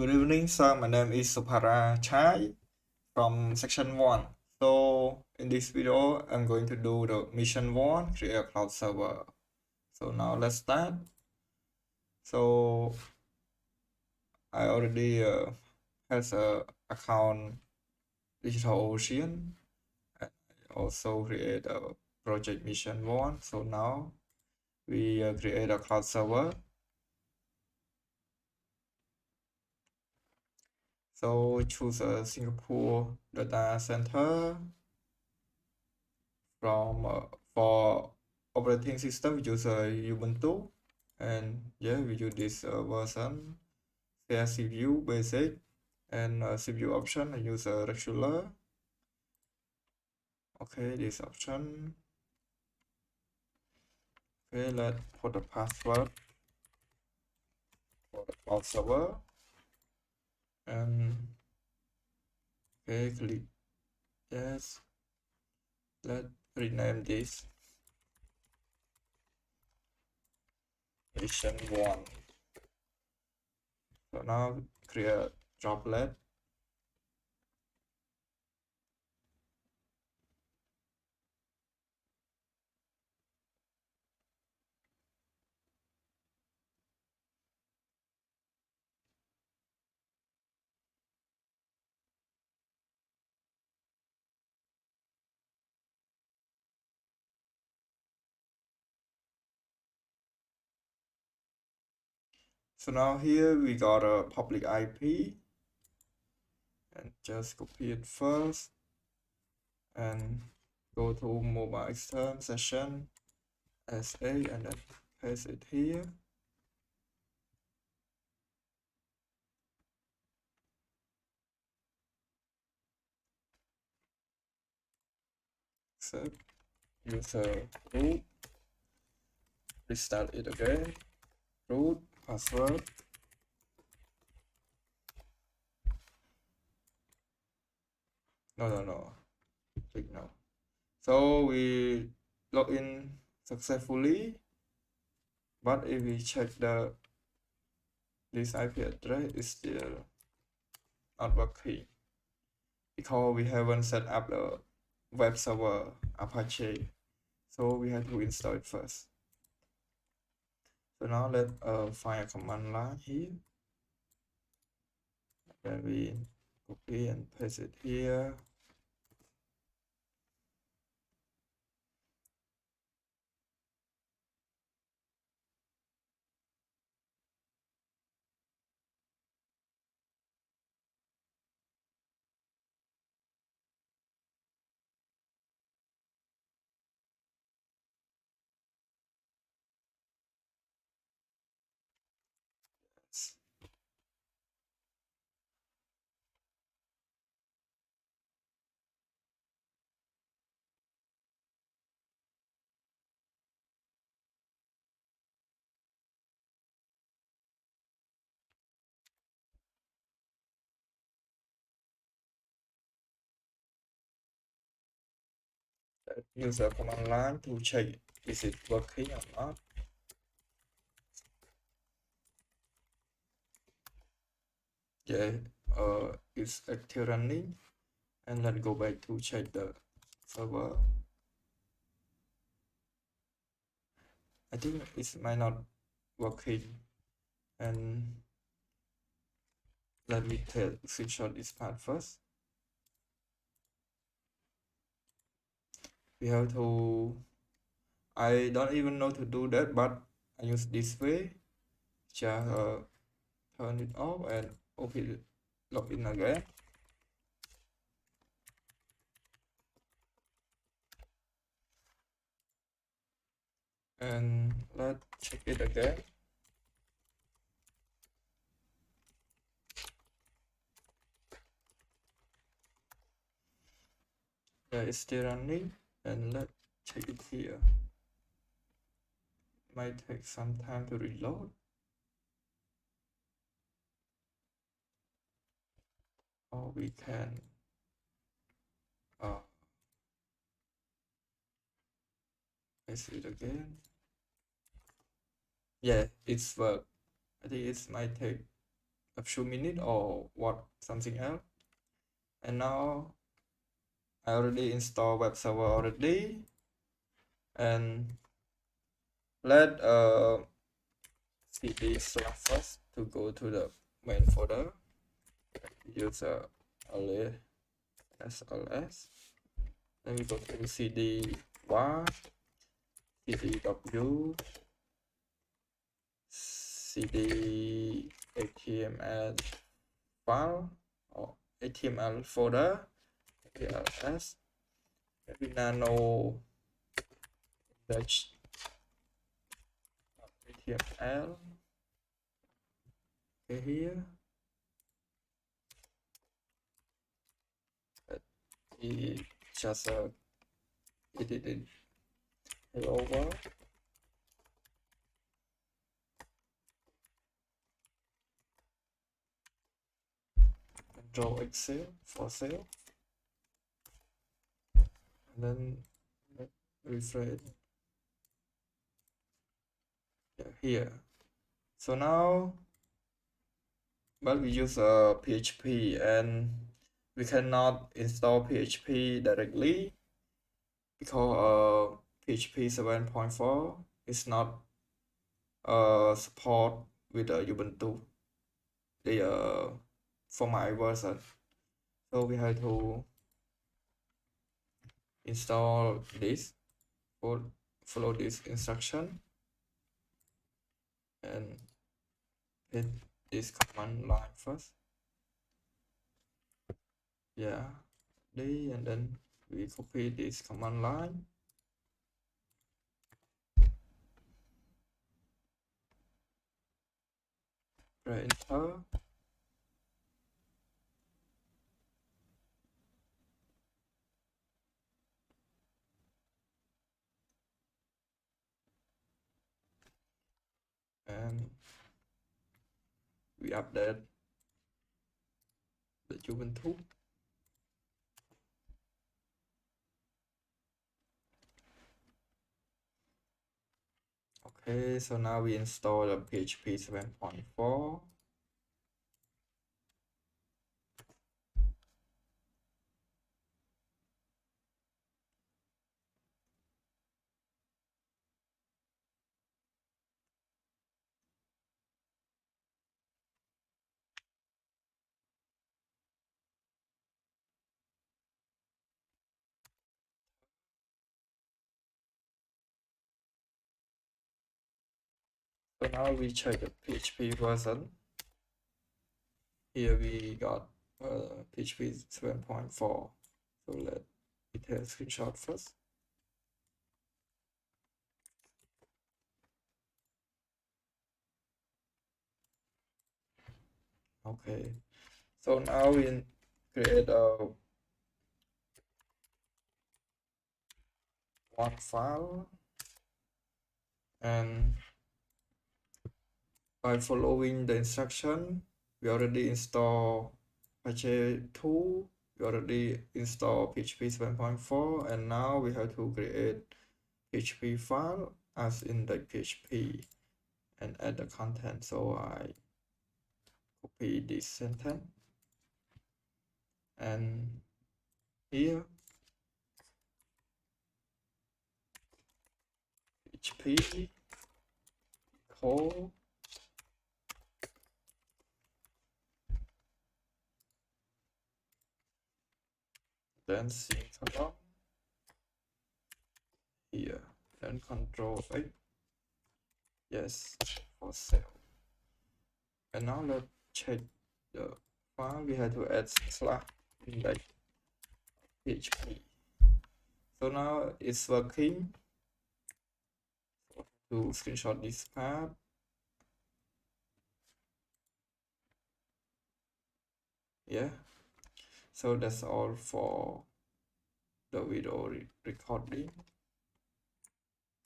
Good evening, sir. My name is Supara Chai from section 1. So, in this video, I'm going to do the mission 1, create a cloud server. So, now let's start. So, I already has a account DigitalOcean. I also create a project mission 1. So, now we create a cloud server. So, choose a Singapore data center. From for operating system we use Ubuntu, and yeah, we use this version share CPU basic, and CPU option I use regular. Okay, this option. Okay, let's put the password for the cloud server, and okay, click yes. Let's rename this mission 1. So now create droplet. So now here we got a public IP, and just copy it first and go to mobile extern session SA and then paste it here. Accept user root, restart it again, root, password. No, click no. So we log in successfully, but if we check this IP address is still not working because we haven't set up the web server Apache. So we have to install it first. So now let's find a command line here. Then we copy and paste it here. Use a command line to check is it working or not. Yeah, it's active running, and let's go back to check the server. I think it might not working, and let me screenshot this part first. We have to, I don't even know to do that, but I use this way. Just turn it off and open it, log in again. And let's check it again. Yeah, it's still running, and let's check it here. Might take some time to reload. Or we can paste it again. Yeah, it's work. I think it might take a few minutes or what something else. And now I already installed web server already, and let cd slash first to go to the main folder. Use ls. Then we go to cd var, cd w, cd html file or html folder, ls, maybe nano index.html. Okay, here we just edit it over. Control Excel for sale, and then refresh. Yeah, here. So now, but we use PHP, and we cannot install PHP directly because PHP 7.4 is not support with Ubuntu, the for my version. So we have to install this, follow this instruction, and hit this command line first. Yeah, and then we copy this command line, press enter, and we update the Ubuntu. Okay, so now we install the PHP 7.4. So now we check the PHP version. Here we got PHP 7.4. So let me take a screenshot first. Okay, so now we create a one file, and by following the instruction, we already install Apache 2, we already install PHP 7.4, and now we have to create PHP file as index.php and add the content. So I copy this sentence, and here PHP call, then semicolon here, then Control A, yes, for sale. And now let's check the file. We have to add slash index.php. So now it's working. To screenshot this part. Yeah, so that's all for the video recording.